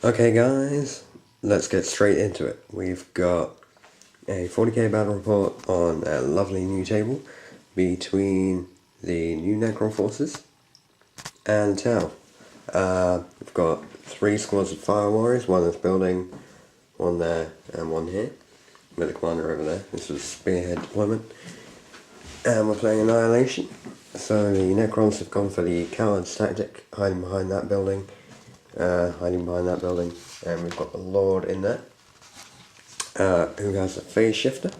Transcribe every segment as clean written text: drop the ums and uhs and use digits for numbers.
Okay guys, let's get straight into it. We've got a 40k battle report on a lovely new table between the new Necron forces and Tau. We've got 3 squads of fire warriors, one that's building, one there and one here, with the commander over there. This was Spearhead deployment. And we're playing Annihilation. So the Necrons have gone for the coward's tactic, hiding behind that building. And we've got the Lord in there, who has a phase shifter.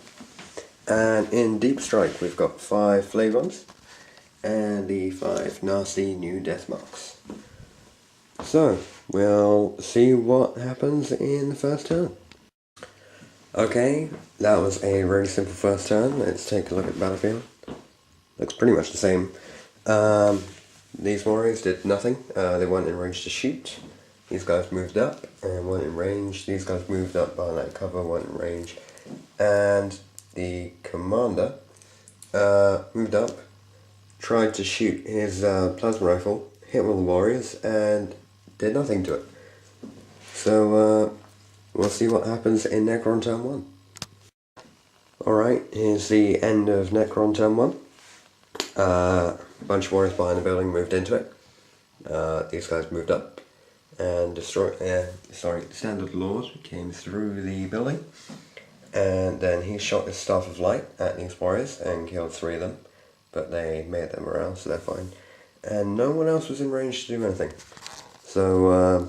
And in Deep Strike we've got 5 Flagrons and the 5 nasty new death marks. So we'll see what happens in the first turn. Okay, that was a really simple first turn. Let's take a look at the battlefield. Looks pretty much the same. These warriors did nothing. They weren't in range to shoot. These guys moved up and weren't in range. These guys moved up behind that cover, weren't in range. And the commander moved up, tried to shoot his plasma rifle, hit one of the warriors, and did nothing to it. So we'll see what happens in Necron turn 1. Alright, here's the end of Necron turn 1. A bunch of warriors behind the building moved into it. These guys moved up and destroyed. Standard Lord came through the building, and then he shot his Staff of Light at these warriors and killed 3 of them, but they made them around, so they're fine. And no one else was in range to do anything. So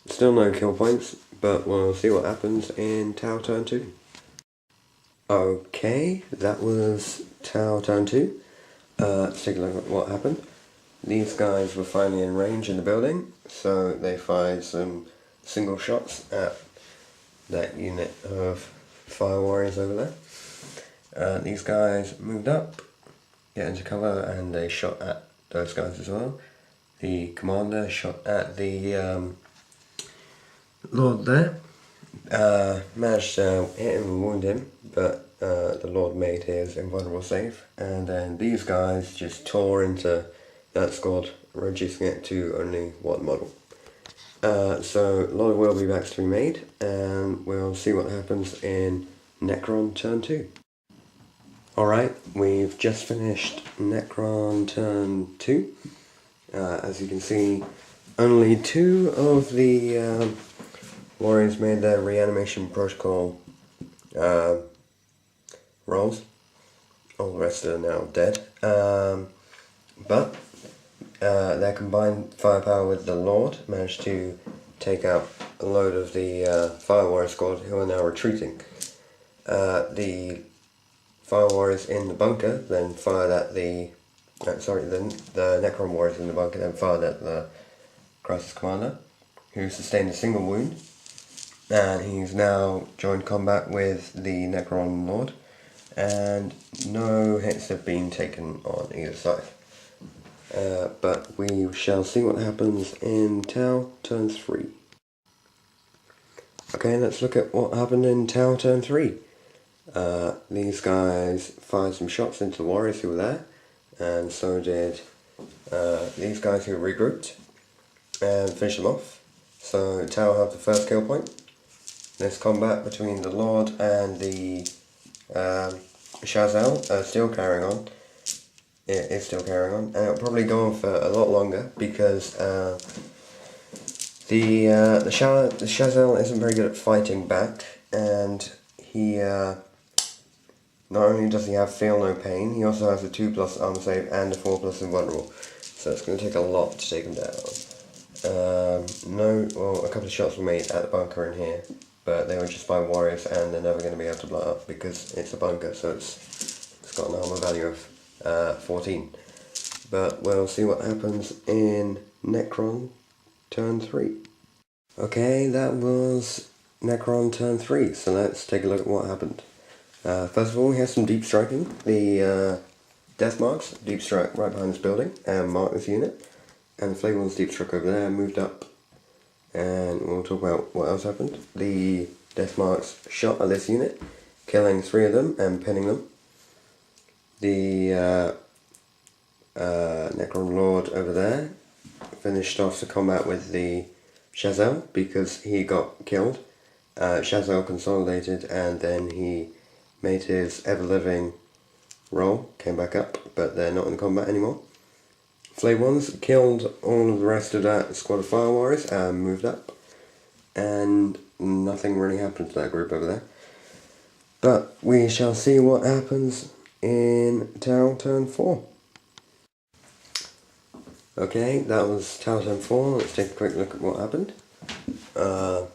still no kill points, but we'll see what happens in Tau turn 2. Okay, that was Tau turn 2. Let's take a look at what happened. These guys were finally in range in the building, so they fired some single shots at that unit of fire warriors over there. These guys moved up, get into cover, and they shot at those guys as well. The commander shot at the Lord there. Managed to hit him and wound him, but the Lord made his invulnerable save, and then these guys just tore into that squad, reducing it to only 1 model. So a lot of will be backs to be made, and we'll see what happens in Necron turn 2. Alright, we've just finished Necron turn 2. As you can see, only 2 of the warriors made their reanimation protocol rolls. All the rest are now dead. But their combined firepower with the Lord managed to take out a load of the fire warrior squad, who are now retreating. The fire warriors in the bunker then fired at the Necron warriors in the bunker then fired at the crisis commander, who sustained a single wound, and he's now joined combat with the Necron Lord, and no hits have been taken on either side. But we shall see what happens in Tau turn 3. Okay, let's look at what happened in Tau turn 3. These guys fired some shots into the warriors who were there, and so did these guys who regrouped and finished them off. So Tau have the first kill point. This combat between the Lord and the Shazal still carrying on. It is still carrying on, and it'll probably go on for a lot longer because the Shazal isn't very good at fighting back, and he not only does he have feel no pain, he also has a 2+ armor save and a 4+ invulnerable. So it's going to take a lot to take him down. A couple of shots were made at the bunker in here, but they were just by warriors, and they're never going to be able to blow up because it's a bunker, so it's got an armor value of 14. But we'll see what happens in Necron turn 3. Okay, that was Necron turn 3, so let's take a look at what happened. First of all, we have some deep striking. The death marks deep strike right behind this building and mark this unit, and the Flagrons deep strike over there moved up. And we'll talk about what else happened. The death marks shot at this unit, killing 3 of them and pinning them. The Necron Lord over there finished off the combat with the Shazel because he got killed. Shazel consolidated and then he made his ever-living role, came back up, but they're not in combat anymore. Flay Ones killed all of the rest of that squad of Fire Warriors and moved up. And nothing really happened to that group over there. But we shall see what happens in Tau turn 4. Okay, that was Tau turn 4. Let's take a quick look at what happened. The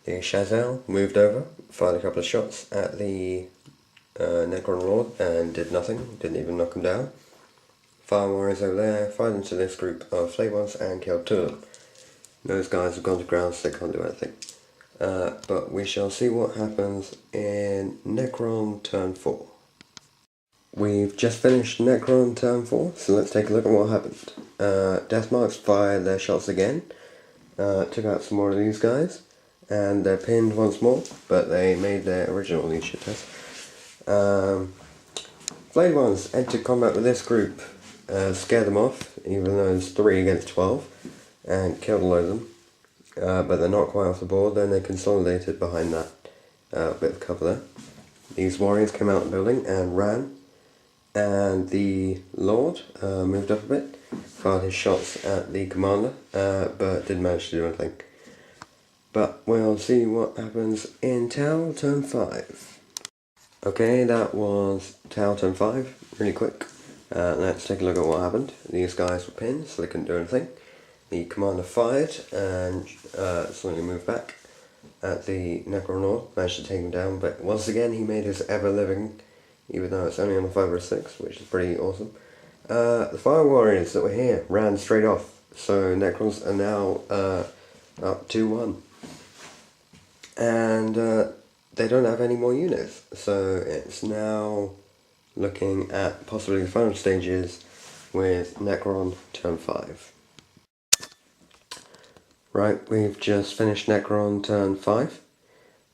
Shazel moved over, fired a couple of shots at the Necron Lord and did nothing, didn't even knock him down. Fire Warriors over there fired into this group of Flay Ones and killed 2 of them. Those guys have gone to ground so they can't do anything. But we shall see what happens in Necron turn 4. We've just finished Necron turn 4, so let's take a look at what happened. Deathmarks fired their shots again, took out some more of these guys, and they're pinned once more, but they made their original leadership test. Flay Ones entered combat with this group, scared them off, even though it's 3 against 12, and killed a load of them. But they're not quite off the board. Then they consolidated behind that bit of cover there. These warriors came out of the building and ran, and the Lord moved up a bit, fired his shots at the commander, but didn't manage to do anything. But we'll see what happens in Tau turn 5. Okay, that was Tau turn 5, really quick. Let's take a look at what happened. These guys were pinned, so they couldn't do anything. The commander fired and suddenly moved back at the Necron Lord, managed to take him down, but once again he made his ever-living, even though it's only on a 5 or a 6, which is pretty awesome. The Fire Warriors that were here ran straight off, so Necrons are now up 2-1. And they don't have any more units, so it's now looking at possibly the final stages with Necron turn 5. Right, we've just finished Necron turn 5.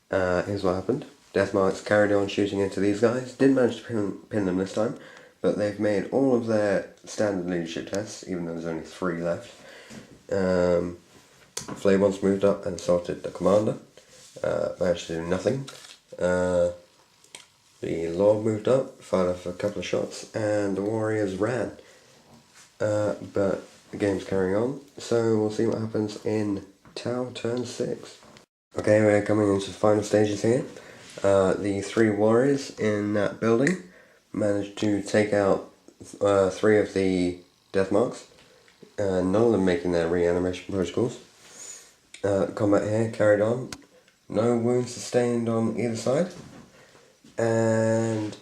Here's what happened. Deathmarks carried on shooting into these guys. Didn't manage to pin them this time, but they've made all of their standard leadership tests, even though there's only 3 left. Flay Ones moved up and assaulted the commander. Managed to do nothing. The Lord moved up, fired off a couple of shots, and the Warriors ran. But the game's carrying on, so we'll see what happens in Tau turn 6. Okay, we're coming into the final stages here. The 3 warriors in that building managed to take out 3 of the Deathmarks, none of them making their reanimation protocols. Combat here carried on, no wounds sustained on either side, and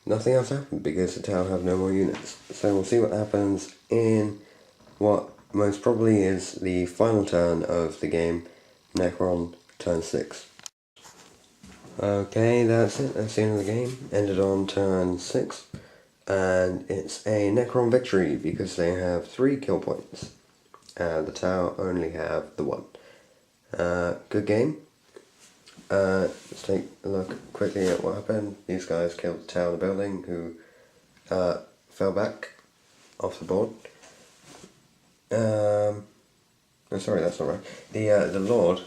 nothing else happened because the Tau have no more units. So we'll see what happens in what most probably is the final turn of the game, Necron turn 6. Okay, that's it, that's the end of the game. Ended on turn 6, and it's a Necron victory because they have 3 kill points, and the Tau only have the 1. Good game. Let's take a look quickly at what happened. These guys killed the Tau in the building, who fell back off the board. Oh, sorry, that's not right. The Lord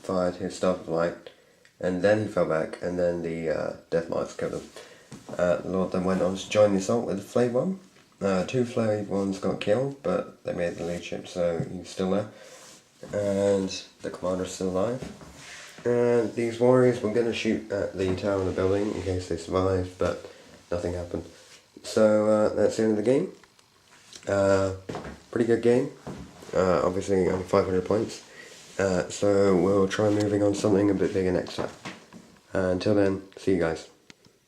fired his Staff of Light, and then he fell back, and then the Deathmarks killed him. The Lord then went on to join the assault with the Flay One. 2 Flay Ones got killed, but they made the leadership, so he's still there. And the commander's still alive. And these warriors were going to shoot at the tower in the building in case they survived, but nothing happened. So that's the end of the game. Pretty good game. Obviously only 500 points. So we'll try moving on to something a bit bigger next time. Until then, see you guys.